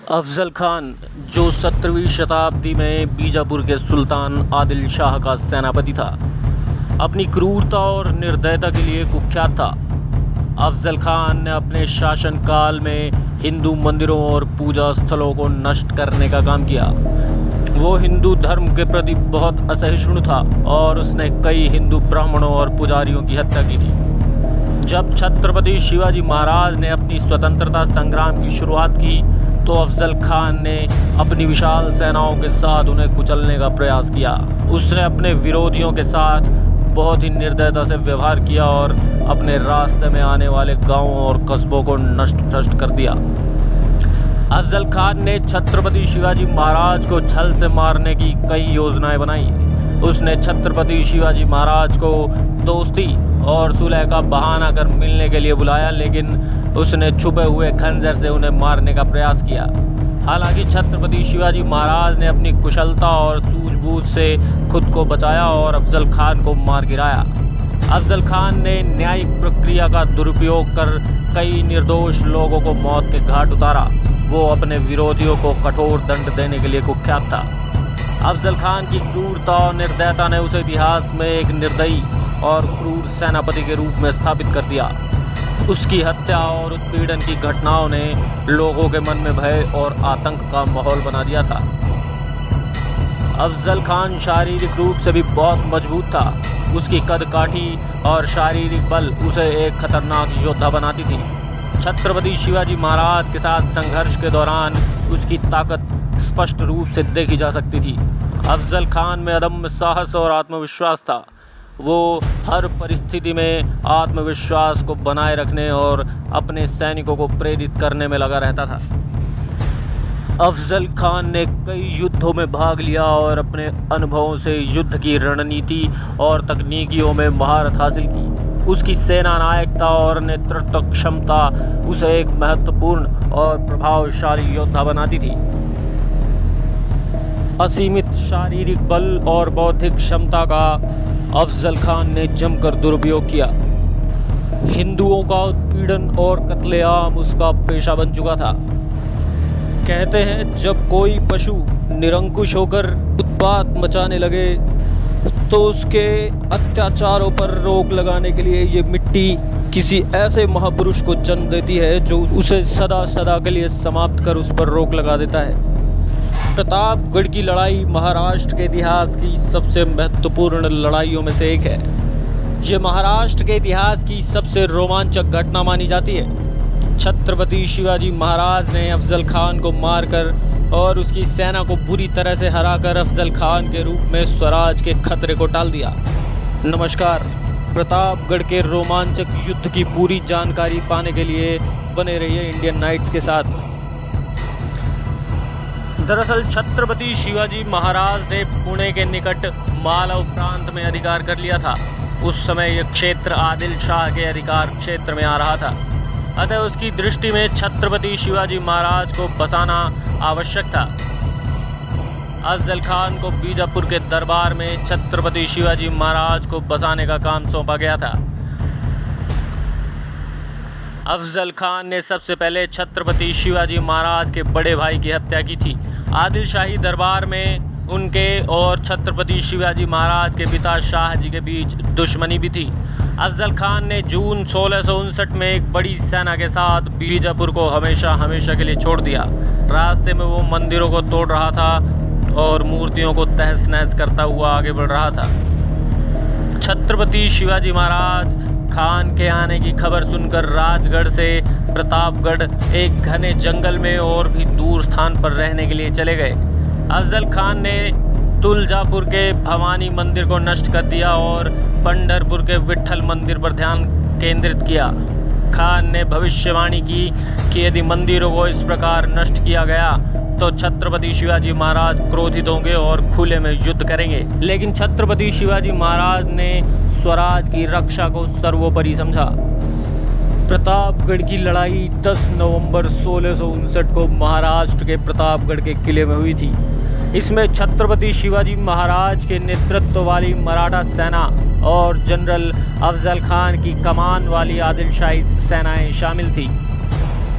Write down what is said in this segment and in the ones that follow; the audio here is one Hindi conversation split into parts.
अफजल खान, जो 17वीं शताब्दी में बीजापुर के सुल्तान आदिल शाह का सेनापति था, अपनी क्रूरता और निर्दयता के लिए कुख्यात था। अफजल खान ने अपने शासनकाल में हिंदू मंदिरों और पूजा स्थलों को नष्ट करने का काम किया। वो हिंदू धर्म के प्रति बहुत असहिष्णु था और उसने कई हिंदू ब्राह्मणों और पुजारियों की हत्या की थी। जब छत्रपति शिवाजी महाराज ने अपनी स्वतंत्रता संग्राम की शुरुआत की तो अफजल खान ने अपनी विशाल सेनाओं के साथ उन्हें कुचलने का प्रयास किया। उसने अपने विरोधियों के साथ बहुत ही निर्दयता से व्यवहार किया और अपने रास्ते में आने वाले गांवों और कस्बों को नष्ट भ्रष्ट कर दिया। अफजल खान ने छत्रपति शिवाजी महाराज को छल से मारने की कई योजनाएं बनाई। उसने छत्रपति शिवाजी महाराज को दोस्ती और सुलह का बहाना कर मिलने के लिए बुलाया, लेकिन उसने छुपे हुए खंजर से उन्हें मारने का प्रयास किया। हालांकि छत्रपति शिवाजी महाराज ने अपनी कुशलता और सूझबूझ से खुद को बचाया और अफजल खान को मार गिराया। अफजल खान ने न्यायिक प्रक्रिया का दुरुपयोग कर कई निर्दोष लोगों को मौत के घाट उतारा। वो अपने विरोधियों को कठोर दंड देने के लिए कुख्यात था। अफजल खान की क्रूरता और निर्दयता ने उसे इतिहास में एक निर्दयी और क्रूर सेनापति के रूप में स्थापित कर दिया। उसकी हत्या और उत्पीड़न की घटनाओं ने लोगों के मन में भय और आतंक का माहौल बना दिया था। अफजल खान शारीरिक रूप से भी बहुत मजबूत था। उसकी कदकाठी और शारीरिक बल उसे एक खतरनाक योद्धा बनाती थी। छत्रपति शिवाजी महाराज के साथ संघर्ष के दौरान उसकी ताकत स्पष्ट रूप से देखी जा सकती थी। अफजल खान में अदम्य साहस और आत्मविश्वास था। वो हर परिस्थिति में आत्मविश्वास को बनाए रखने और अपने सैनिकों को प्रेरित करने में लगा रहता था। अफजल खान ने कई युद्धों में भाग लिया और अपने अनुभवों से युद्ध की रणनीति और तकनीकियों में महारत हासिल की। उसकी सेना नायकता और नेतृत्व क्षमता उसे एक महत्वपूर्ण और प्रभावशाली योद्धा बनाती थी। असीमित शारीरिक बल और बौद्धिक क्षमता का अफजल खान ने जमकर दुरुपयोग किया। हिंदुओं का उत्पीड़न और कत्लेआम उसका पेशा बन चुका था। कहते हैं, जब कोई पशु निरंकुश होकर उत्पात मचाने लगे तो उसके अत्याचारों पर रोक लगाने के लिए ये मिट्टी किसी ऐसे महापुरुष को जन्म देती है जो उसे सदा सदा के लिए समाप्त कर उस पर रोक लगा देता है। प्रतापगढ़ की लड़ाई महाराष्ट्र के इतिहास की सबसे महत्वपूर्ण लड़ाइयों में से एक है। ये महाराष्ट्र के इतिहास की सबसे रोमांचक घटना मानी जाती है। छत्रपति शिवाजी महाराज ने अफजल खान को मारकर और उसकी सेना को बुरी तरह से हराकर अफजल खान के रूप में स्वराज के खतरे को टाल दिया। नमस्कार, प्रतापगढ़ के रोमांचक युद्ध की पूरी जानकारी पाने के लिए बने रहिए इंडियन नाइट्स के साथ। दरअसल छत्रपति शिवाजी महाराज ने पुणे के निकट मालव प्रांत में अधिकार कर लिया था। उस समय यह क्षेत्र आदिल शाह के अधिकार क्षेत्र में आ रहा था। अतः उसकी दृष्टि में छत्रपति शिवाजी महाराज को बसाना आवश्यक था। अफजल खान को बीजापुर के दरबार में छत्रपति शिवाजी महाराज को बसाने का काम सौंपा गया था। अफजल खान ने सबसे पहले छत्रपति शिवाजी महाराज के बड़े भाई की हत्या की थी। आदिल शाही दरबार में उनके और छत्रपति शिवाजी महाराज के पिता शाह जी के बीच दुश्मनी भी थी। अफजल खान ने जून 1659 में एक बड़ी सेना के साथ बीजापुर को हमेशा हमेशा के लिए छोड़ दिया। रास्ते में वो मंदिरों को तोड़ रहा था और मूर्तियों को तहस नहस करता हुआ आगे बढ़ रहा था। छत्रपति शिवाजी महाराज खान के आने की खबर सुनकर राजगढ़ से प्रतापगढ़ एक घने जंगल में और भी दूर स्थान पर रहने के लिए चले गए। अफजल खान ने तुलजापुर के भवानी मंदिर को नष्ट कर दिया और पंढरपुर के विट्ठल मंदिर पर ध्यान केंद्रित किया। खान ने भविष्यवाणी की कि यदि मंदिरों को इस प्रकार नष्ट किया गया तो छत्रपति शिवाजी महाराज क्रोधित होंगे और खुले में युद्ध करेंगे। लेकिन छत्रपति शिवाजी महाराज ने स्वराज की रक्षा को सर्वोपरि समझा। प्रतापगढ़ की लड़ाई 10 नवंबर 1659 को महाराष्ट्र के प्रतापगढ़ के किले में हुई थी। इसमें छत्रपति शिवाजी महाराज के नेतृत्व वाली मराठा सेना और जनरल अफजल खान की कमान वाली आदिल शाही सेनाएं शामिल थी।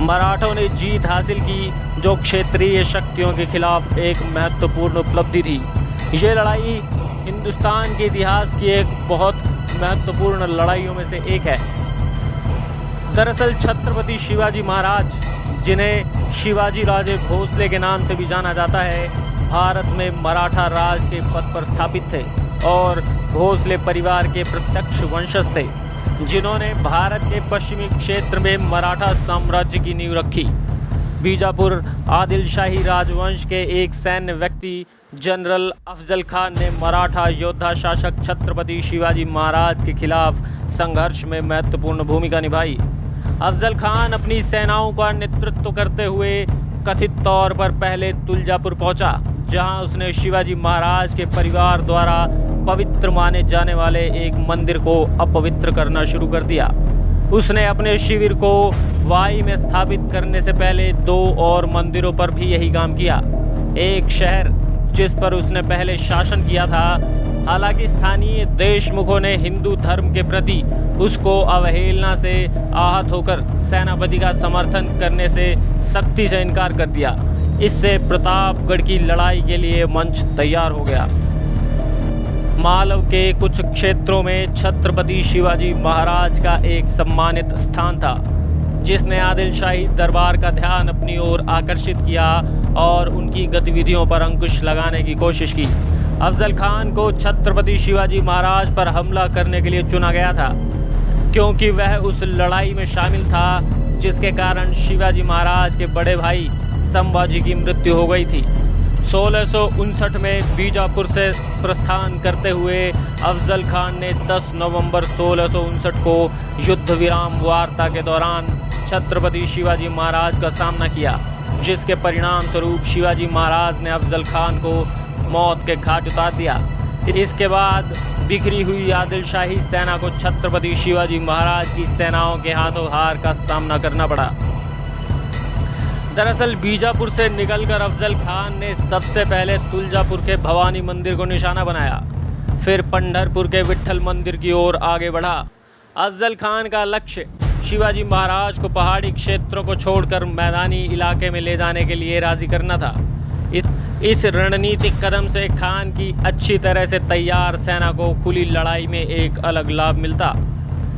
मराठों ने जीत हासिल की, जो क्षेत्रीय शक्तियों के खिलाफ एक महत्वपूर्ण उपलब्धि थी। ये लड़ाई हिंदुस्तान के इतिहास की एक बहुत महत्वपूर्ण लड़ाइयों में से एक है। दरअसल छत्रपति शिवाजी महाराज, जिन्हें शिवाजी राजे भोसले के नाम से भी जाना जाता है, भारत में मराठा राज के पद पर स्थापित थे और भोसले परिवार के प्रत्यक्ष वंशज थे, जिन्होंने भारत के पश्चिमी क्षेत्र में मराठा साम्राज्य की नींव रखी। बीजापुर आदिल शाही राजवंश के एक सैन्य व्यक्ति जनरल अफजल खान ने मराठा योद्धा शासक छत्रपति शिवाजी महाराज के खिलाफ संघर्ष में महत्वपूर्ण भूमिका निभाई। अफजल खान अपनी सेनाओं का नेतृत्व करते हुए कथित तौर पर पहले तुलजापुर पहुंचा, जहां उसने शिवाजी महाराज के परिवार द्वारा पवित्र माने जाने वाले एक मंदिर को अपवित्र करना शुरू कर दिया। उसने अपने शिविर को वाई में स्थापित करने से पहले 2 और मंदिरों पर भी यही काम किया। एक शहर जिस पर उसने पहले शासन किया था, हालांकि स्थानीय देशमुखों ने हिंदू धर्म के प्रति उसको अवहेलना से आहत होकर सेनापति का समर्थन करने से सख्ती से इनकार कर दिया। इससे प्रतापगढ़ की लड़ाई के लिए मंच तैयार हो गया। मालव के कुछ क्षेत्रों में छत्रपति शिवाजी महाराज का एक सम्मानित स्थान था, जिसने आदिल शाही दरबार का ध्यान अपनी ओर आकर्षित किया और उनकी गतिविधियों पर अंकुश लगाने की कोशिश की। अफजल खान को छत्रपति शिवाजी महाराज पर हमला करने के लिए चुना गया था, क्योंकि वह उस लड़ाई में शामिल था जिसके कारण शिवाजी महाराज के बड़े भाई संभाजी की मृत्यु हो गई थी। 1659 में बीजापुर से प्रस्थान करते हुए अफजल खान ने 10 नवंबर 1659 को युद्ध विराम वार्ता के दौरान छत्रपति शिवाजी महाराज का सामना किया, जिसके परिणाम स्वरूप शिवाजी महाराज ने अफजल खान को मौत के घाट उतार दिया। इसके बाद बिखरी हुई आदिल शाही सेना को छत्रपति शिवाजी महाराज की सेनाओं के हाथों हार का सामना करना पड़ा। दरअसल बीजापुर से निकलकर अफजल खान ने सबसे पहले तुलजापुर के भवानी मंदिर को निशाना बनाया, फिर पंढरपुर के विट्ठल मंदिर की ओर आगे बढ़ा। अफजल खान का लक्ष्य शिवाजी महाराज को पहाड़ी क्षेत्रों को छोड़कर मैदानी इलाके में ले जाने के लिए राजी करना था। इस रणनीतिक कदम से खान की अच्छी तरह से तैयार सेना को खुली लड़ाई में एक अलग लाभ मिलता।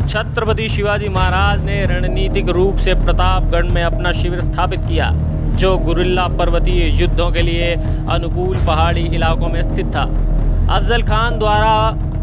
छत्रपति शिवाजी महाराज ने रणनीतिक रूप से प्रतापगढ़ में अपना शिविर स्थापित किया, जो गुरिल्ला पर्वतीय युद्धों के लिए अनुकूल पहाड़ी इलाकों में स्थित था। अफजल खान द्वारा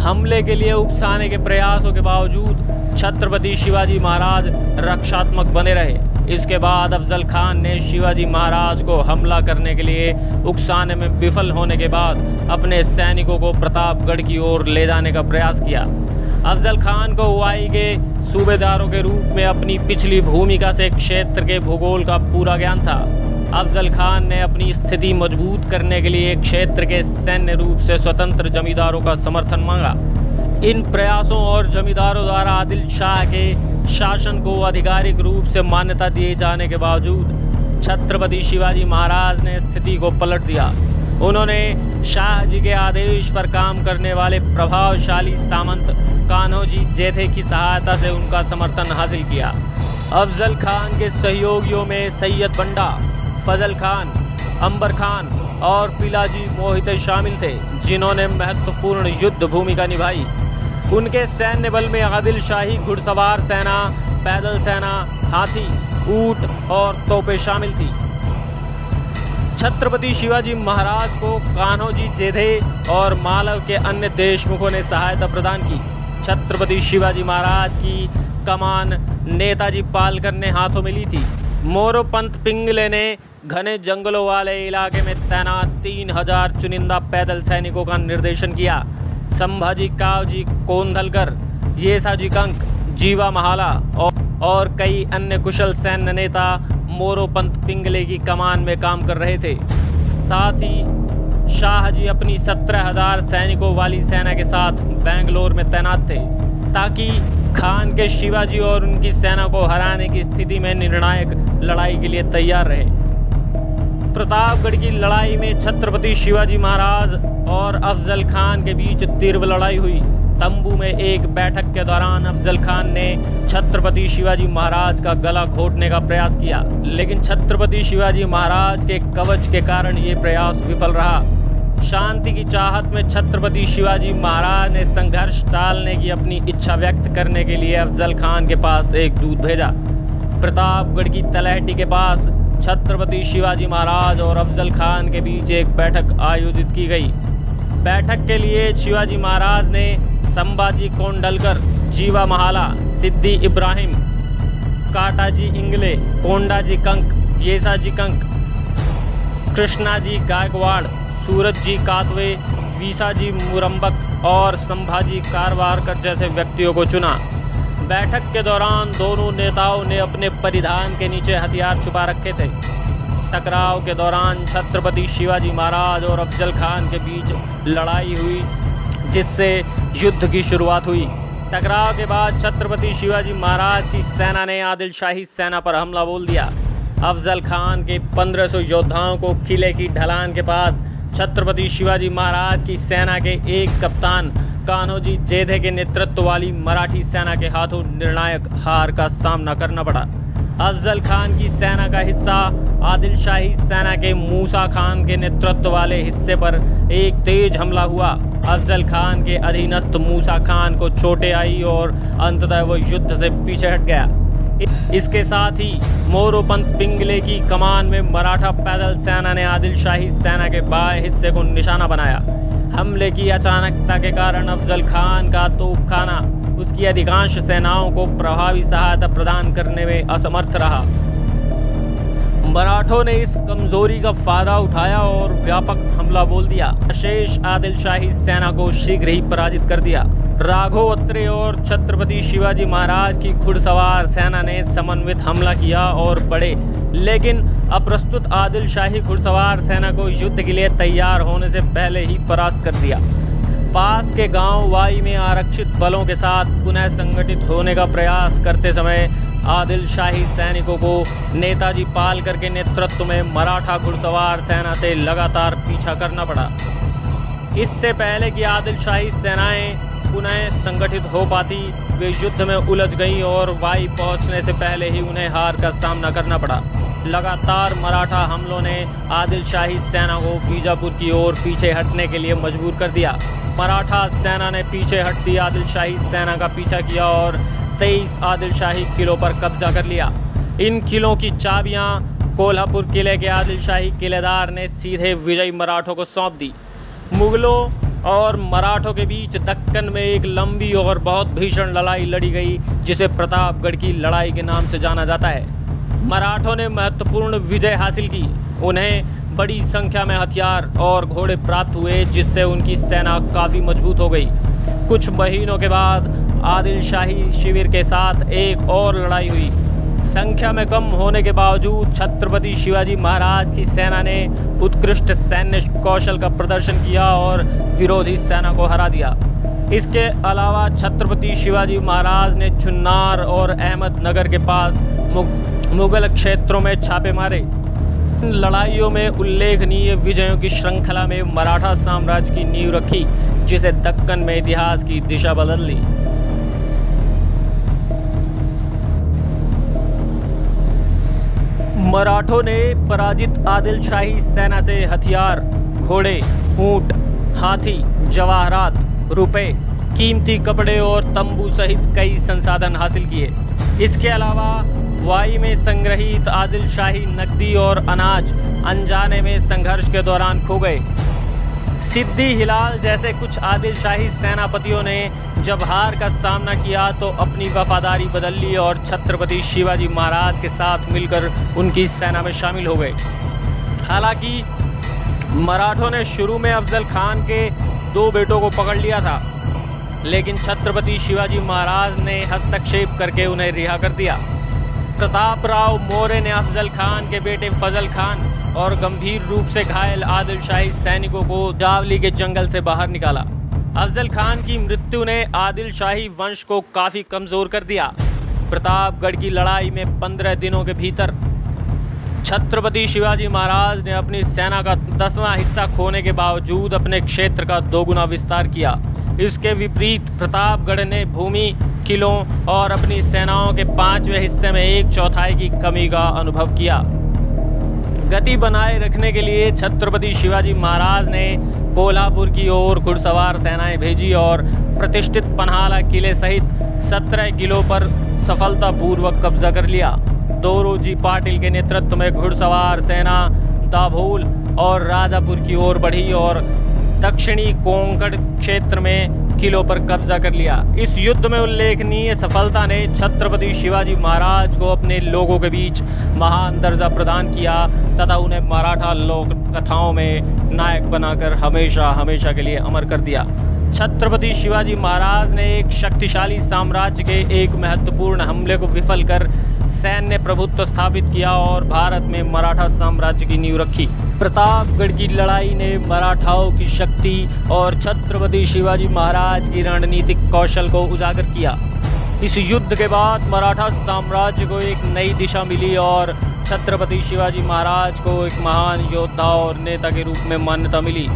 हमले के लिए उकसाने के प्रयासों के बावजूद छत्रपति शिवाजी महाराज रक्षात्मक बने रहे। इसके बाद अफजल खान ने शिवाजी महाराज को हमला करने के लिए उकसाने में विफल होने के बाद अपने सैनिकों को प्रतापगढ़ की ओर ले जाने का प्रयास किया। अफजल खान को वाई के सूबेदारों के रूप में अपनी पिछली भूमिका से क्षेत्र के भूगोल का पूरा ज्ञान था। अफजल खान ने अपनी स्थिति मजबूत करने के लिए क्षेत्र के सैन्य रूप से स्वतंत्र जमींदारों का समर्थन मांगा। इन प्रयासों और जमींदारों द्वारा आदिल शाह के शासन को आधिकारिक रूप से मान्यता दिए जाने के बावजूद छत्रपति शिवाजी महाराज ने स्थिति को पलट दिया। उन्होंने शाह जी के आदेश पर काम करने वाले प्रभावशाली सामंत कान्होजी जेठे की सहायता से उनका समर्थन हासिल किया। अफजल खान के सहयोगियों में सैयद बंडा, फजल खान, अंबर खान और पिलाजी मोहिते शामिल थे, जिन्होंने महत्वपूर्ण युद्ध भूमिका निभाई। उनके सैन्य बल में आदिल शाही घुड़सवार सेना, पैदल सेना, हाथी, ऊंट और तोपें शामिल थी। छत्रपति शिवाजी महाराज को कान्होजी जेठे और मालव के अन्य देशमुखों ने सहायता प्रदान की। छत्रपति शिवाजी महाराज की कमान नेताजी पालकर ने हाथों में ली थी। मोरोपंत पिंगले ने घने जंगलों वाले इलाके में तैनात 3000 चुनिंदा पैदल सैनिकों का निर्देशन किया। संभाजी कावजी कोंधलकर, येसाजी कंक, जीवा महाला और कई अन्य कुशल सैन्य नेता मोरोपंत पिंगले की कमान में काम कर रहे थे। साथ ही शाहजी अपनी 17,000 सैनिकों वाली सेना के साथ बेंगलोर में तैनात थे, ताकि खान के शिवाजी और उनकी सेना को हराने की स्थिति में निर्णायक लड़ाई के लिए तैयार रहे। प्रतापगढ़ की लड़ाई में छत्रपति शिवाजी महाराज और अफजल खान के बीच तीव्र लड़ाई हुई, तंबू में एक बैठक के दौरान अफजल खान ने छत्रपति शिवाजी महाराज का गला घोटने का प्रयास किया, लेकिन छत्रपति शिवाजी महाराज के कवच के कारण ये प्रयास विफल रहा। शांति की चाहत में छत्रपति शिवाजी महाराज ने संघर्ष टालने की अपनी इच्छा व्यक्त करने के लिए अफजल खान के पास एक दूत भेजा। प्रतापगढ़ की तलहटी के पास छत्रपति शिवाजी महाराज और अफजल खान के बीच एक बैठक आयोजित की गई। बैठक के लिए शिवाजी महाराज ने संभाजी कोंडलकर, जीवा महाला, सिद्दी इब्राहिम, काटाजी इंगले, कोंडाजी कंक, येसाजी कंक, कृष्णाजी गायकवाड़, सूरजजी कातवे, वीसाजी मुरम्बक और संभाजी कारवारकर जैसे व्यक्तियों को चुना। बैठक के दौरान दोनों नेताओं ने अपने परिधान के नीचे हथियार छुपा रखे थे। टकराव के दौरान छत्रपति शिवाजी महाराज और अफजल खान के बीच लड़ाई हुई, जिससे युद्ध की शुरुआत हुई। टकराव के बाद छत्रपति शिवाजी महाराज की सेना ने आदिल शाही सेना पर हमला बोल दिया। अफजल खान के 1500 योद्धाओं को किले की ढलान के पास छत्रपति शिवाजी महाराज की सेना के एक कप्तान कान्होजी जेधे के नेतृत्व वाली मराठी सेना के हाथों निर्णायक हार का सामना करना पड़ा। अफजल खान की सेना का हिस्सा आदिल शाही सेना के मूसा खान के नेतृत्व वाले हिस्से पर एक तेज हमला हुआ। अफजल खान के अधीनस्थ मूसा खान को चोटें आई और अंततः वो युद्ध से पीछे हट गया। इसके साथ ही मोरोपंत पिंगले की कमान में मराठा पैदल सेना ने आदिल शाही सेना के बाएं हिस्से को निशाना बनाया। हमले की अचानकता के कारण अफजल खान का तोपखाना उसकी अधिकांश सेनाओं को प्रभावी सहायता प्रदान करने में असमर्थ रहा। मराठों ने इस कमजोरी का फायदा उठाया और व्यापक हमला बोल दिया। शेष आदिल शाही सेना को शीघ्र ही पराजित कर दिया। राघव अत्रे और छत्रपति शिवाजी महाराज की घुड़सवार सेना ने समन्वित हमला किया और बढ़े, लेकिन अप्रस्तुत आदिल शाही घुड़सवार सेना को युद्ध के लिए तैयार होने से पहले ही परास्त कर दिया। पास के गांव वाई में आरक्षित बलों के साथ पुनः संगठित होने का प्रयास करते समय आदिल शाही सैनिकों को नेताजी पालकर के नेतृत्व में मराठा घुड़सवार सेना से लगातार पीछा करना पड़ा। इससे पहले कि आदिल शाही सेनाएं पुनः संगठित हो पाती, वे युद्ध में उलझ गईं और वाई पहुंचने से पहले ही उन्हें हार का सामना करना पड़ा। लगातार मराठा हमलों ने आदिल शाही सेना को बीजापुर की ओर पीछे हटने के लिए मजबूर कर दिया। मराठा सेना ने पीछे हटती आदिल शाही सेना का पीछा किया और 23 आदिल शाही किलों पर कब्जा कर लिया। इन किलों की चाबियां कोल्हापुर किले के आदिल शाही किलेदार ने सीधे विजयी मराठों को सौंप दी। मुगलों और मराठों के बीच दक्कन में एक लंबी और बहुत भीषण लड़ाई लड़ी गई, जिसे प्रतापगढ़ की लड़ाई के नाम से जाना जाता है। मराठों ने महत्वपूर्ण विजय हासिल की। उन्हें बड़ी संख्या में हथियार और घोड़े प्राप्त हुए, जिससे उनकी सेना काफ़ी मजबूत हो गई। कुछ महीनों के बाद आदिल शाही शिविर के साथ एक और लड़ाई हुई। संख्या में कम होने के बावजूद छत्रपति शिवाजी महाराज की सेना ने उत्कृष्ट सैन्य कौशल का प्रदर्शन किया और विरोधी सेना को हरा दिया। इसके अलावा छत्रपति शिवाजी महाराज ने चुन्नार और अहमदनगर के पास मुगल क्षेत्रों में छापे मारे। इन लड़ाइयों में उल्लेखनीय विजयों की श्रृंखला में मराठा साम्राज्य की नींव रखी, जिसे दक्कन में इतिहास की दिशा बदल दी। मराठों ने पराजित आदिल शाही सेना से हथियार, घोड़े, ऊंट, हाथी, जवाहरात, रुपए, कीमती कपड़े और तंबू सहित कई संसाधन हासिल किए। इसके अलावा वाई में संग्रहित आदिल शाही नकदी और अनाज अनजाने में संघर्ष के दौरान खो गए। सिद्दी हिलाल जैसे कुछ आदिल शाही सेनापतियों ने जब हार का सामना किया तो अपनी वफादारी बदल ली और छत्रपति शिवाजी महाराज के साथ मिलकर उनकी सेना में शामिल हो गए। हालांकि मराठों ने शुरू में अफजल खान के 2 बेटों को पकड़ लिया था, लेकिन छत्रपति शिवाजी महाराज ने हस्तक्षेप करके उन्हें रिहा कर दिया। प्रतापराव मौर्य ने अफजल खान के बेटे फजल खान और गंभीर रूप से घायल आदिल शाही सैनिकों को जावली के जंगल से बाहर निकाला। अफजल खान की मृत्यु ने आदिल शाही वंश को काफ़ी कमज़ोर कर दिया। प्रतापगढ़ की लड़ाई में 15 दिनों के भीतर छत्रपति शिवाजी महाराज ने अपनी सेना का 10वां हिस्सा खोने के बावजूद अपने क्षेत्र का 2 गुना विस्तार किया। इसके विपरीत प्रतापगढ़ ने भूमि, किलों और अपनी सेनाओं के 5वें हिस्से में 1/4 की कमी का अनुभव किया। गति बनाए रखने के लिए छत्रपति शिवाजी महाराज ने कोल्हापुर की ओर घुड़सवार सेनाएं भेजी और प्रतिष्ठित पन्हाला किले सहित 17 किलों पर सफलतापूर्वक कब्जा कर लिया। दोरोजी पाटिल के नेतृत्व में घुड़सवार सेना दाभोल और राजापुर की ओर बढ़ी और दक्षिणी कोंकण क्षेत्र में किलों पर कब्जा कर लिया। इस युद्ध में उल्लेखनीय सफलता ने छत्रपति शिवाजी महाराज को अपने लोगों के बीच महान दर्जा प्रदान किया तथा उन्हें मराठा लोक कथाओं में नायक बनाकर हमेशा हमेशा के लिए अमर कर दिया। छत्रपति शिवाजी महाराज ने एक शक्तिशाली साम्राज्य के एक महत्वपूर्ण हमले को विफल कर सैन्य प्रभुत्व स्थापित किया और भारत में मराठा साम्राज्य की नींव रखी। प्रतापगढ़ की लड़ाई ने मराठाओं की शक्ति और छत्रपति शिवाजी महाराज की रणनीतिक कौशल को उजागर किया। इस युद्ध के बाद मराठा साम्राज्य को एक नई दिशा मिली और छत्रपति शिवाजी महाराज को एक महान योद्धा और नेता के रूप में मान्यता मिली।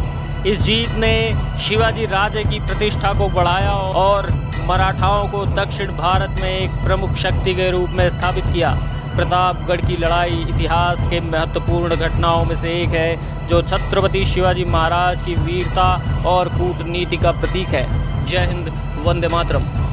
इस जीत ने शिवाजी राजे की प्रतिष्ठा को बढ़ाया और मराठाओं को दक्षिण भारत में एक प्रमुख शक्ति के रूप में स्थापित किया। प्रतापगढ़ की लड़ाई इतिहास के महत्वपूर्ण घटनाओं में से एक है जो छत्रपति शिवाजी महाराज की वीरता और कूटनीति का प्रतीक है। जय हिंद, वंदे मातरम।